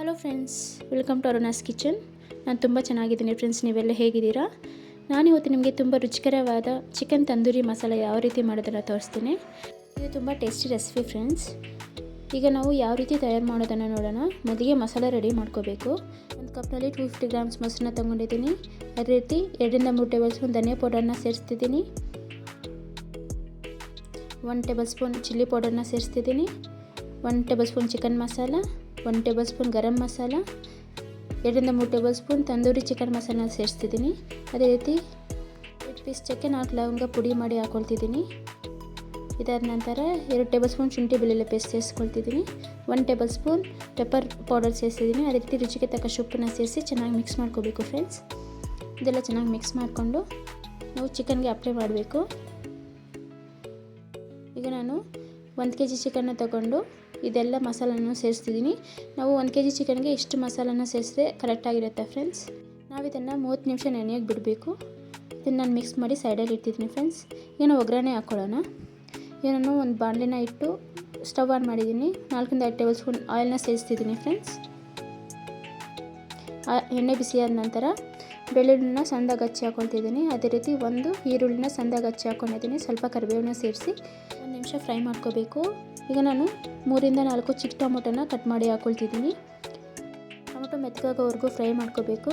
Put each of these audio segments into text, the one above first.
Hello friends, welcome to Aruna's kitchen. ನಾನು ತುಂಬ ಚೆನ್ನಾಗಿದ್ದೀನಿ ಫ್ರೆಂಡ್ಸ್. ನೀವೆಲ್ಲ ಹೇಗಿದ್ದೀರಾ? ನಾನಿವತ್ತು ನಿಮಗೆ ತುಂಬ ರುಚಿಕರವಾದ ಚಿಕನ್ ತಂದೂರಿ ಮಸಾಲ ಯಾವ ರೀತಿ ಮಾಡೋದನ್ನು ತೋರಿಸ್ತೀನಿ. ಇದು ತುಂಬ ಟೇಸ್ಟಿ ರೆಸಿಪಿ ಫ್ರೆಂಡ್ಸ್. ಈಗ ನಾವು ಯಾವ ರೀತಿ ತಯಾರು ಮಾಡೋದನ್ನು ನೋಡೋಣ. ಮೊದಲಿಗೆ ಮಸಾಲ ರೆಡಿ ಮಾಡ್ಕೋಬೇಕು. ಒಂದು ಕಪ್ನಲ್ಲಿ 250 ಗ್ರಾಮ್ಸ್ ಮೊಸರನ್ನ ತೊಗೊಂಡಿದ್ದೀನಿ. ಅದೇ ರೀತಿ 2 3 ಟೇಬಲ್ ಸ್ಪೂನ್ ಧನಿಯಾ ಪೌಡರ್ನ ಸೇರಿಸ್ತಿದ್ದೀನಿ. 1 ಟೇಬಲ್ ಸ್ಪೂನ್ ಚಿಲ್ಲಿ ಪೌಡರ್ನ ಸೇರಿಸ್ತಿದ್ದೀನಿ. 1 tablespoon chicken masala, 1 tablespoon garam masala, 2 3 tablespoon tandoori chicken masala ಸೇರಿಸ್ತಿದ್ದೀನಿ. ಅದೇ ರೀತಿ 8 ಪೀಸ್ ಚಕ್ಕೆ, 4 ಲವಂಗ ಪುಡಿ ಮಾಡಿ ಹಾಕ್ಕೊಳ್ತಿದ್ದೀನಿ. ಇದಾದ ನಂತರ 2 ಟೇಬಲ್ ಸ್ಪೂನ್ ಶುಂಠಿ ಬೆಳ್ಳುಳ್ಳಿ ಪೇಸ್ಟ್ ಸೇರಿಸ್ಕೊಳ್ತಿದ್ದೀನಿ. 1 ಟೇಬಲ್ ಸ್ಪೂನ್ ಪೆಪ್ಪರ್ ಪೌಡರ್ ಸೇರಿಸ್ತಿದ್ದೀನಿ. ಅದೇ ರೀತಿ ರುಚಿಗೆ ತಕ್ಕ ಉಪ್ಪನ್ನು ಸೇರಿಸಿ ಚೆನ್ನಾಗಿ ಮಿಕ್ಸ್ ಮಾಡ್ಕೋಬೇಕು ಫ್ರೆಂಡ್ಸ್. ಇದೆಲ್ಲ ಚೆನ್ನಾಗಿ ಮಿಕ್ಸ್ ಮಾಡಿಕೊಂಡು ನಾವು ಚಿಕನ್ಗೆ ಅಪ್ಲೈ ಮಾಡಬೇಕು. ಈಗ ನಾನು 1 kg ಚಿಕನ್ನ ತಗೊಂಡು ಇದೆಲ್ಲ ಮಸಾಲನ್ನು ಸೇರಿಸ್ತಿದ್ದೀನಿ. ನಾವು 1 kg ಚಿಕನ್ಗೆ ಇಷ್ಟು ಮಸಾಲನ ಸೇರಿಸಿದ್ರೆ ಕರೆಕ್ಟಾಗಿರುತ್ತೆ ಫ್ರೆಂಡ್ಸ್. ನಾವು ಇದನ್ನು 30 ನಿಮಿಷ ನೆನೆಯೋಕ್ಕೆ ಬಿಡಬೇಕು. ಇದನ್ನು ನಾನು ಮಿಕ್ಸ್ ಮಾಡಿ ಸೈಡಲ್ಲಿ ಇಟ್ಟಿದ್ದೀನಿ ಫ್ರೆಂಡ್ಸ್. ಈಗ ನಾವು ಒಗ್ಗರಣೆ ಹಾಕ್ಕೊಳ್ಳೋಣ. ಈಗ ನಾನು ಒಂದು ಬಾಣಲೆನ ಇಟ್ಟು ಸ್ಟವ್ ಆನ್ ಮಾಡಿದ್ದೀನಿ. 4 ರಿಂದ 5 ಟೇಬಲ್ ಸ್ಪೂನ್ ಆಯಿಲ್ನ ಸೇರಿಸ್ತಿದ್ದೀನಿ ಫ್ರೆಂಡ್ಸ್. ಎಣ್ಣೆ ಬಿಸಿಯಾದ ನಂತರ ಬೆಳ್ಳುಳ್ಳಿನ ಸಣ್ಣದಾಗಿ ಹಚ್ಚಿ ಹಾಕ್ಕೊಳ್ತಿದ್ದೀನಿ. ಅದೇ ರೀತಿ 1 ಈರುಳ್ಳಿನ ಸಣ್ಣದಾಗಿ ಹಚ್ಚಿ ಹಾಕ್ಕೊಂಡಿದ್ದೀನಿ. ಸ್ವಲ್ಪ ಕರಿಬೇವನ್ನ ಸೇರಿಸಿ 1 ನಿಮಿಷ ಫ್ರೈ ಮಾಡ್ಕೋಬೇಕು. ಈಗ ನಾನು 3 ರಿಂದ 4 ಚಿಕ್ಕ ಟೊಮೊಟೊನ ಕಟ್ ಮಾಡಿ ಹಾಕ್ಕೊಳ್ತಿದ್ದೀನಿ. ಟೊಮೊಟೊ ಮೆತ್ತಗಾಗೋವರೆಗೂ ಫ್ರೈ ಮಾಡ್ಕೋಬೇಕು.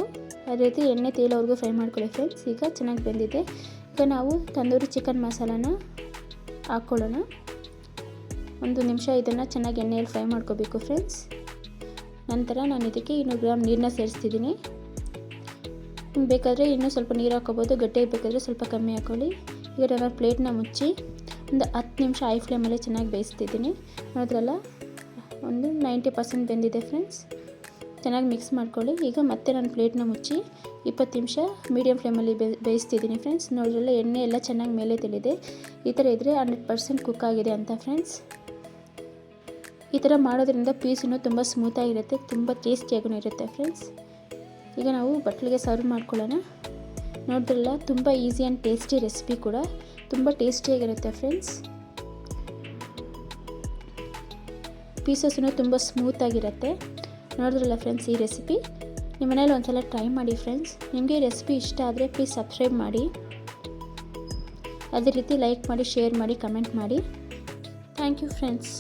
ಅದೇ ರೀತಿ ಎಣ್ಣೆ ತೇಲೋವರೆಗೂ ಫ್ರೈ ಮಾಡ್ಕೊಳ್ಳಿ ಫ್ರೆಂಡ್ಸ್. ಈಗ ಚೆನ್ನಾಗಿ ಬೆಂದಿದೆ. ಈಗ ನಾವು ತಂದೂರಿ ಚಿಕನ್ ಮಸಾಲಾನ ಹಾಕ್ಕೊಳ್ಳೋಣ. 1 ನಿಮಿಷ ಇದನ್ನು ಚೆನ್ನಾಗಿ ಎಣ್ಣೆಯಲ್ಲಿ ಫ್ರೈ ಮಾಡ್ಕೋಬೇಕು ಫ್ರೆಂಡ್ಸ್. ನಂತರ ನಾನು ಇದಕ್ಕೆ 200 ಗ್ರಾಮ್ ನೀರನ್ನ ಸೇರಿಸ್ತಿದ್ದೀನಿ. ಬೇಕಾದರೆ ಇನ್ನೂ ಸ್ವಲ್ಪ ನೀರು ಹಾಕ್ಕೋಬೋದು. ಗಟ್ಟಿಯಾಗಿ ಬೇಕಾದರೆ ಸ್ವಲ್ಪ ಕಮ್ಮಿ ಹಾಕ್ಕೊಳ್ಳಿ. ಈಗ ನಾನು ಪ್ಲೇಟ್ನ ಮುಚ್ಚಿ ಒಂದು 10 ನಿಮಿಷ ಹೈ ಫ್ಲೇಮಲ್ಲಿ ಚೆನ್ನಾಗಿ ಬೇಯಿಸ್ತಿದ್ದೀನಿ. ನೋಡಿದ್ರಲ್ಲ, ಒಂದು 90% ಬೆಂದಿದೆ ಫ್ರೆಂಡ್ಸ್. ಚೆನ್ನಾಗಿ ಮಿಕ್ಸ್ ಮಾಡ್ಕೊಳ್ಳಿ. ಈಗ ಮತ್ತೆ ನಾನು ಪ್ಲೇಟ್ನ ಮುಚ್ಚಿ 20 ನಿಮಿಷ ಮೀಡಿಯಮ್ ಫ್ಲೇಮಲ್ಲಿ ಬೇಯಿಸ್ತಿದ್ದೀನಿ ಫ್ರೆಂಡ್ಸ್. ನೋಡಿದ್ರಲ್ಲ, ಎಣ್ಣೆ ಎಲ್ಲ ಚೆನ್ನಾಗಿ ಮೇಲೆ ತಿಳಿದೆ. ಈ ಥರ ಇದ್ದರೆ 100% ಕುಕ್ ಆಗಿದೆ ಅಂತ ಫ್ರೆಂಡ್ಸ್. ಈ ಥರ ಮಾಡೋದ್ರಿಂದ ಪೀಸೂ ತುಂಬ ಸ್ಮೂತಾಗಿರುತ್ತೆ, ತುಂಬ ಟೇಸ್ಟಿಯಾಗೂ ಇರುತ್ತೆ ಫ್ರೆಂಡ್ಸ್. ಈಗ ನಾವು ಬಟ್ಲಿಗೆ ಸರ್ವ್ ಮಾಡ್ಕೊಳ್ಳೋಣ. ನೋಡಿದ್ರಲ್ಲ, ತುಂಬ ಈಸಿ ಆ್ಯಂಡ್ ಟೇಸ್ಟಿ ರೆಸಿಪಿ ಕೂಡ ತುಂಬ ಟೇಸ್ಟಿಯಾಗಿರುತ್ತೆ ಫ್ರೆಂಡ್ಸ್. ಪೀಸಸ್ಸೂ ತುಂಬ ಸ್ಮೂತಾಗಿರುತ್ತೆ. ನೋಡಿದ್ರಲ್ಲ ಫ್ರೆಂಡ್ಸ್, ಈ ರೆಸಿಪಿ ನಿಮ್ಮ ಮನೇಲಿ ಒಂದ್ಸಲ ಟ್ರೈ ಮಾಡಿ ಫ್ರೆಂಡ್ಸ್. ನಿಮಗೆ ಈ ರೆಸಿಪಿ ಇಷ್ಟ ಆದರೆ ಪ್ಲೀಸ್ ಸಬ್ಸ್ಕ್ರೈಬ್ ಮಾಡಿ. ಅದೇ ರೀತಿ ಲೈಕ್ ಮಾಡಿ, ಶೇರ್ ಮಾಡಿ, ಕಮೆಂಟ್ ಮಾಡಿ. Thank you friends.